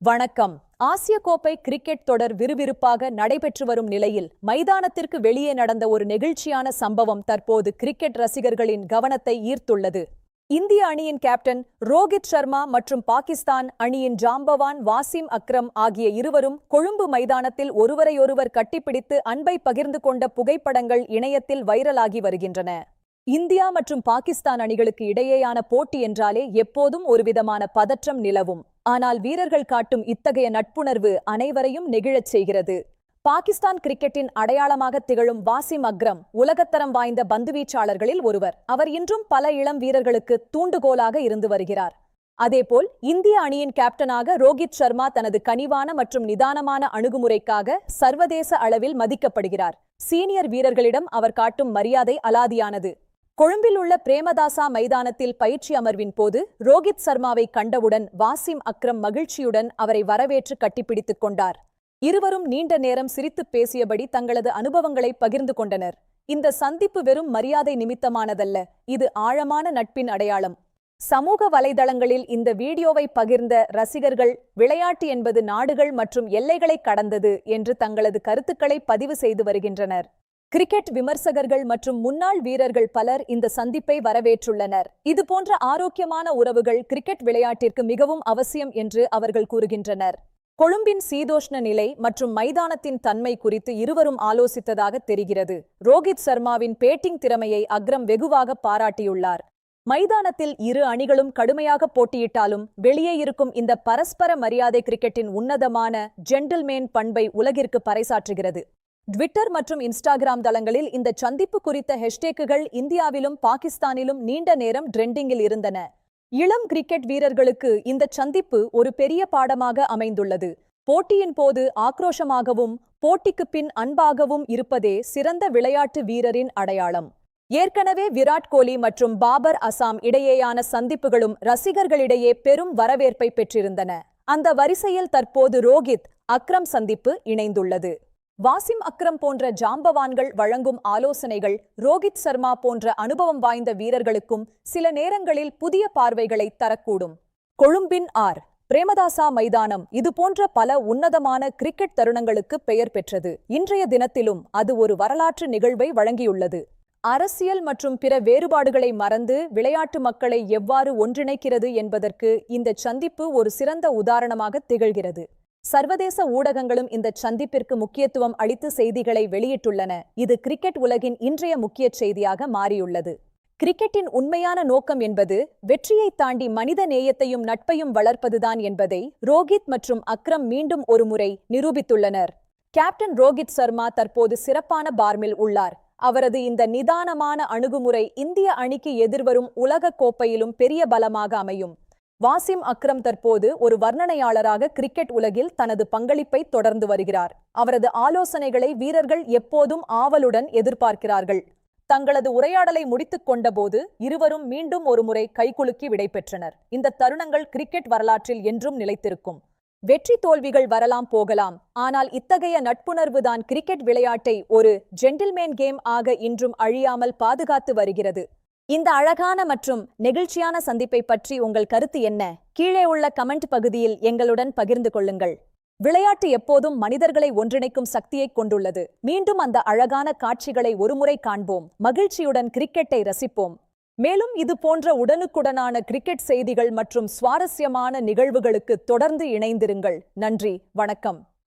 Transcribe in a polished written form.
வணக்கம். ஆசிய கோப்பை கிரிக்கெட் தொடர் விறுவிறுப்பாக நடைபெற்று வரும் நிலையில் மைதானத்திற்கு வெளியே நடந்த ஒரு நெகிழ்ச்சியான சம்பவம் தற்போது கிரிக்கெட் ரசிகர்களின் கவனத்தை ஈர்த்துள்ளது. இந்திய அணியின் கேப்டன் ரோஹித் சர்மா மற்றும் பாகிஸ்தான் அணியின் ஜாம்பவான் வாசிம் அக்ரம் ஆகிய இருவரும் கொழும்பு மைதானத்தில் ஒருவரையொருவர் கட்டிப்பிடித்து அன்பை பகிர்ந்து கொண்ட புகைப்படங்கள் இணையத்தில் வைரலாகி வருகின்றன. இந்தியா மற்றும் பாகிஸ்தான் அணிகளுக்கு இடையேயான போட்டி என்றாலே எப்போதும் ஒருவிதமான பதற்றம் நிலவும். ஆனால் வீரர்கள் காட்டும் இத்தகைய நட்புணர்வு அனைவரையும் நெகிழச் செய்கிறது. பாகிஸ்தான் கிரிக்கெட்டின் அடையாளமாக திகழும் வாசிம் அக்ரம் உலகத்தரம் வாய்ந்த பந்துவீச்சாளர்களில் ஒருவர். அவர் இன்றும் பல இளம் வீரர்களுக்கு தூண்டுகோலாக இருந்து வருகிறார். அதேபோல் இந்திய அணியின் கேப்டனாக ரோஹித் சர்மா தனது கனிவான மற்றும் நிதானமான அணுகுமுறைக்காக சர்வதேச அளவில் மதிக்கப்படுகிறார். சீனியர் வீரர்களிடம் அவர் காட்டும் மரியாதை அலாதியானது. கொழும்பில் உள்ள பிரேமதாசா மைதானத்தில் பயிற்சி அமர்வின் போது ரோஹித் சர்மாவை கண்டவுடன் வாசிம் அக்ரம் மகிழ்ச்சியுடன் அவரை வரவேற்று கட்டிப்பிடித்துக் கொண்டார். இருவரும் நீண்ட நேரம் சிரித்துப் பேசியபடி தங்களது அனுபவங்களை பகிர்ந்து கொண்டனர். இந்த சந்திப்பு வெறும் மரியாதை நிமித்தமானதல்ல, இது ஆழமான நட்பின் அடையாளம். சமூக வலைதளங்களில் இந்த வீடியோவை பகிர்ந்த ரசிகர்கள் விளையாட்டு என்பது நாடுகள் மற்றும் எல்லைகளை கடந்தது என்று தங்களது கருத்துக்களை பதிவு செய்து வருகின்றனர். கிரிக்கெட் விமர்சகர்கள் மற்றும் முன்னாள் வீரர்கள் பலர் இந்த சந்திப்பை வரவேற்றுள்ளனர். இதுபோன்ற ஆரோக்கியமான உறவுகள் கிரிக்கெட் விளையாட்டிற்கு மிகவும் அவசியம் என்று அவர்கள் கூறுகின்றனர். கொழும்பின் சீதோஷ்ண நிலை மற்றும் மைதானத்தின் தன்மை குறித்து இருவரும் ஆலோசித்ததாக தெரிகிறது. ரோஹித் சர்மாவின் பேட்டிங் திறமையை அக்ரம் வெகுவாக பாராட்டியுள்ளார். மைதானத்தில் இரு அணிகளும் கடுமையாக போட்டியிட்டாலும் வெளியே இருக்கும் இந்த பரஸ்பர மரியாதை கிரிக்கெட்டின் உன்னதமான ஜென்டில்மேன் பண்பை உலகிற்கு பறைசாற்றுகிறது. ட்விட்டர் மற்றும் இன்ஸ்டாகிராம் தளங்களில் இந்த சந்திப்பு குறித்த ஹேஷ்டேக்குகள் இந்தியாவிலும் பாகிஸ்தானிலும் நீண்ட நேரம் ட்ரெண்டிங்கில் இருந்தன. இளம் கிரிக்கெட் வீரர்களுக்கு இந்த சந்திப்பு ஒரு பெரிய பாடமாக அமைந்துள்ளது. போட்டியின் போது ஆக்ரோஷமாகவும் போட்டிக்கு பின் அன்பாகவும் இருப்பதே சிறந்த விளையாட்டு வீரரின் அடையாளம். ஏற்கனவே விராட் கோலி மற்றும் பாபர் அசாம் இடையேயான சந்திப்புகளும் ரசிகர்களிடையே பெரும் வரவேற்பை பெற்றிருந்தன. அந்த வரிசையில் தற்போது ரோஹித் அக்ரம் சந்திப்பு இணைந்துள்ளது. வாசிம் அக்ரம் போன்ற ஜாம்பவான்கள் வழங்கும் ஆலோசனைகள் ரோஹித் சர்மா போன்ற அனுபவம் வாய்ந்த வீரர்களுக்கும் சில நேரங்களில் புதிய பார்வைகளை தரக்கூடும். கொழும்பின் பிரேமதாசா மைதானம் இதுபோன்ற பல உன்னதமான கிரிக்கெட் தருணங்களுக்கு பெயர் பெற்றது. இன்றைய தினத்திலும் அது ஒரு வரலாற்று நிகழ்வை வழங்கியுள்ளது. அரசியல் மற்றும் பிற வேறுபாடுகளை மறந்து விளையாட்டு மக்களை எவ்வாறு ஒன்றிணைக்கிறது என்பதற்கு இந்த சந்திப்பு ஒரு சிறந்த உதாரணமாக திகழ்கிறது. சர்வதேச ஊடகங்களும் இந்த சந்திப்பிற்கு முக்கியத்துவம் அளித்து செய்திகளை வெளியிட்டுள்ளன. இது கிரிக்கெட் உலகின் இன்றைய முக்கிய செய்தியாக மாறியுள்ளது. கிரிக்கெட்டின் உண்மையான நோக்கம் என்பது வெற்றியை தாண்டி மனித நேயத்தையும் நட்பையும் வளர்ப்பதுதான் என்பதை ரோஹித் மற்றும் அக்ரம் மீண்டும் ஒருமுறை நிரூபித்துள்ளனர். கேப்டன் ரோஹித் சர்மா தற்போது சிறப்பான பார்மில் உள்ளார். அவரது இந்த நிதானமான அணுகுமுறை இந்திய அணிக்கு எதிர்வரும் உலக கோப்பையிலும் பெரிய பலமாக அமையும். வாசிம் அக்ரம் தற்போது ஒரு வர்ணனையாளராக கிரிக்கெட் உலகில் தனது பங்களிப்பை தொடர்ந்து வருகிறார். அவரது ஆலோசனைகளை வீரர்கள் எப்போதும் ஆவலுடன் எதிர்பார்க்கிறார்கள். தங்களது உரையாடலை முடித்துக் கொண்டபோது இருவரும் மீண்டும் ஒருமுறை கைகுலுக்கி விடைபெற்றனர். இந்த தருணங்கள் கிரிக்கெட் வரலாற்றில் என்றும் நிலைத்திருக்கும். வெற்றி தோல்விகள் வரலாம் போகலாம், ஆனால் இத்தகைய நட்புணர்வுதான் கிரிக்கெட் விளையாட்டை ஒரு ஜென்டில்மேன் கேம் ஆக இன்றும் அழியாமல் பாதுகாத்து வருகிறது. இந்த அழகான மற்றும் நெகிழ்ச்சியான சந்திப்பை பற்றி உங்கள் கருத்து என்ன? கீழே உள்ள கமெண்ட் பகுதியில் எங்களுடன் பகிர்ந்து கொள்ளுங்கள். விளையாட்டு எப்போதும் மனிதர்களை ஒன்றிணைக்கும் சக்தியை கொண்டுள்ளது. மீண்டும் அந்த அழகான காட்சிகளை ஒருமுறை காண்போம். மகிழ்ச்சியுடன் கிரிக்கெட்டை ரசிப்போம். மேலும் இது போன்ற உடனுக்குடனான கிரிக்கெட் செய்திகள் மற்றும் சுவாரஸ்யமான நிகழ்வுகளுக்கு தொடர்ந்து இணைந்திருங்கள். நன்றி, வணக்கம்.